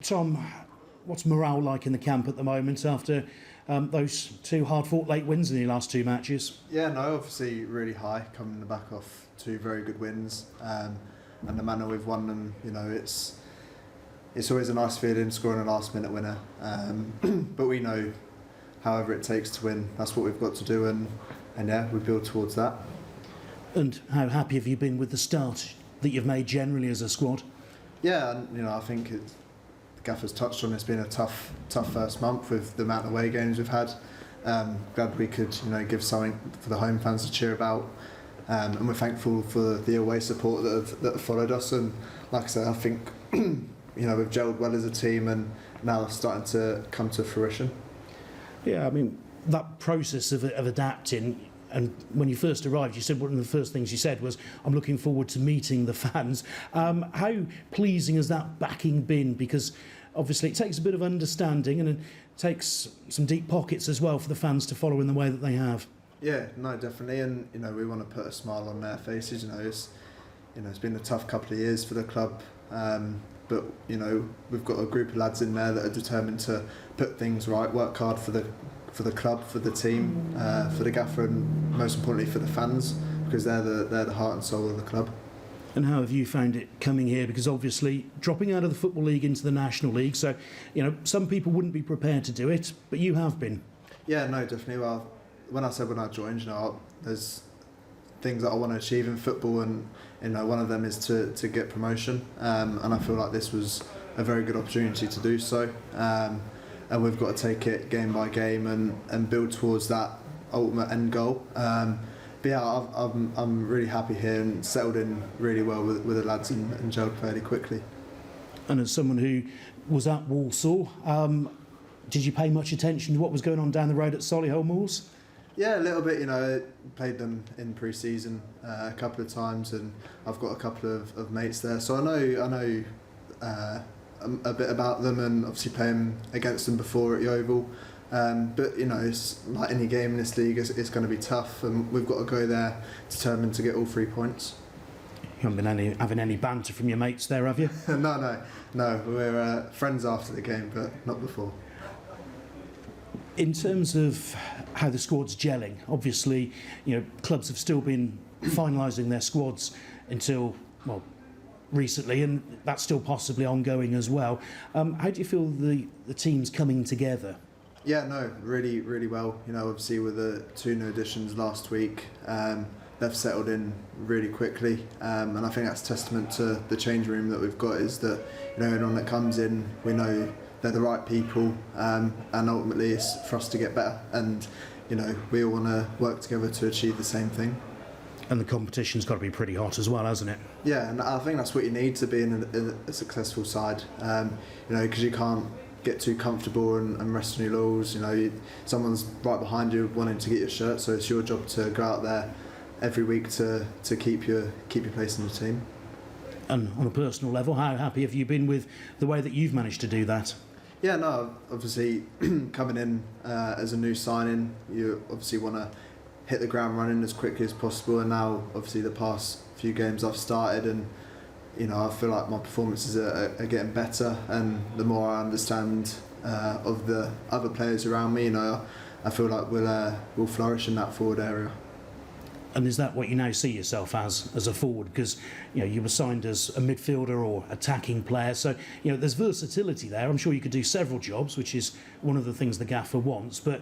Tom, what's morale like in the camp at the moment after those two hard-fought late wins in the last two matches? Yeah, no, obviously really high, coming in the back off two very good wins, and the manner we've won them, it's always a nice feeling scoring a last-minute winner. But we know, however it takes to win, that's what we've got to do, and yeah, we build towards that. And how happy have you been with the start that you've made generally as a squad? Yeah, and I think the gaffer's touched on it's been a tough first month with the amount of away games we've had. Glad we could give something for the home fans to cheer about, and we're thankful for the away support that have followed us. And like I said, I think we've gelled well as a team, and now it's starting to come to fruition. Yeah, I mean, that process of adapting. And when you first arrived, you said one of the first things you said was, I'm looking forward to meeting the fans. How pleasing has that backing been? Because obviously it takes a bit of understanding, and it takes some deep pockets as well for the fans to follow in the way that they have. Yeah, no, definitely. And, we want to put a smile on their faces. It's been a tough couple of years for the club. But, we've got a group of lads in there that are determined to put things right, work hard for the club, for the team, for the gaffer, and most importantly for the fans, because they're the heart and soul of the club. And how have you found it coming here? Because obviously dropping out of the Football League into the National League, so some people wouldn't be prepared to do it, but you have been. Yeah, no, definitely. Well, when I joined, there's things that I want to achieve in football, and one of them is to get promotion, and I feel like this was a very good opportunity to do so. And we've got to take it game by game and build towards that ultimate end goal. But yeah, I'm really happy here and settled in really well with the lads and gelled fairly quickly. And as someone who was at Walsall, did you pay much attention to what was going on down the road at Solihull Moors? Yeah, a little bit. Played them in pre-season a couple of times, and I've got a couple of mates there, so I know a bit about them, and obviously playing against them before at Yeovil. But it's like any game in this league, it's going to be tough, and we've got to go there determined to get all 3 points. You haven't been having any banter from your mates there, have you? No. We're friends after the game, but not before. In terms of how the squad's gelling, obviously, clubs have still been finalising their squads until, recently, and that's still possibly ongoing as well. How do you feel the team's coming together? Yeah, no, really, really well. Obviously with the 2 new additions last week, they've settled in really quickly, and I think that's testament to the change room that we've got, is that anyone that comes in, we know they're the right people, and ultimately it's for us to get better, and we all want to work together to achieve the same thing. And the competition's got to be pretty hot as well, hasn't it? Yeah, and I think that's what you need to be in a successful side, because you can't get too comfortable and rest on your laurels. Someone's right behind you wanting to get your shirt, so it's your job to go out there every week to keep your place in the team. And on a personal level, how happy have you been with the way that you've managed to do that? Yeah, no, obviously coming in as a new signing, you obviously want to hit the ground running as quickly as possible, and now obviously the past few games I've started, and I feel like my performances are getting better, and the more I understand of the other players around me, I feel like we'll flourish in that forward area. And is that what you now see yourself as a forward? Because you were signed as a midfielder or attacking player, so there's versatility there. I'm sure you could do several jobs, which is one of the things the gaffer wants, but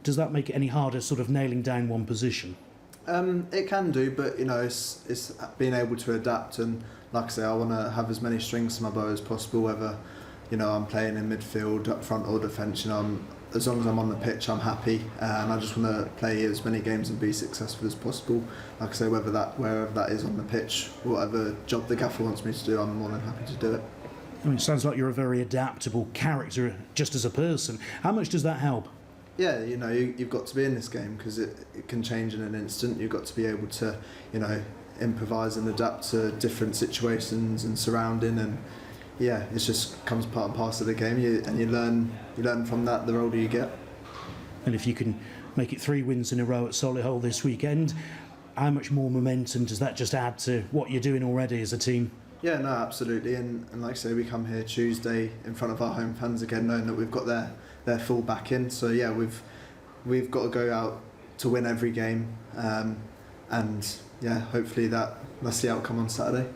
does that make it any harder sort of nailing down one position? It can do, but it's being able to adapt, and like I say, I want to have as many strings to my bow as possible, whether I'm playing in midfield, up front or defence. As long as I'm on the pitch, I'm happy, and I just want to play as many games and be successful as possible. Like I say, wherever that is on the pitch, whatever job the gaffer wants me to do, I'm more than happy to do it. I mean, it sounds like you're a very adaptable character just as a person. How much does that help? Yeah, you've got to be in this game, because it can change in an instant. You've got to be able to, improvise and adapt to different situations and surrounding, and yeah, it just comes part and parcel of the game. You learn from that the older you get. And if you can make it 3 wins in a row at Solihull this weekend, how much more momentum does that just add to what you're doing already as a team? Yeah, no, absolutely. And like I say, we come here Tuesday in front of our home fans again, knowing that we've got their full backing. So yeah, we've got to go out to win every game, and yeah, hopefully that's the outcome on Saturday.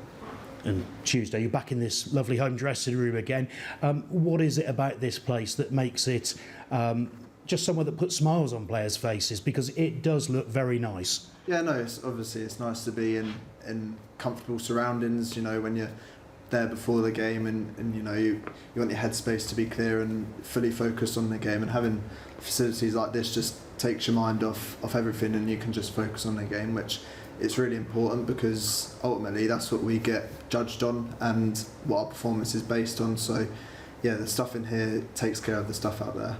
And Tuesday, you're back in this lovely home dressing room again. What is it about this place that makes it just somewhere that puts smiles on players' faces? Because it does look very nice. Yeah, no, it's nice to be in comfortable surroundings, you know, when you're there before the game and you know, you want your headspace to be clear and fully focused on the game, and having facilities like this just takes your mind off everything and you can just focus on the game, which it's really important because ultimately that's what we get judged on and what our performance is based on. So yeah, the stuff in here takes care of the stuff out there.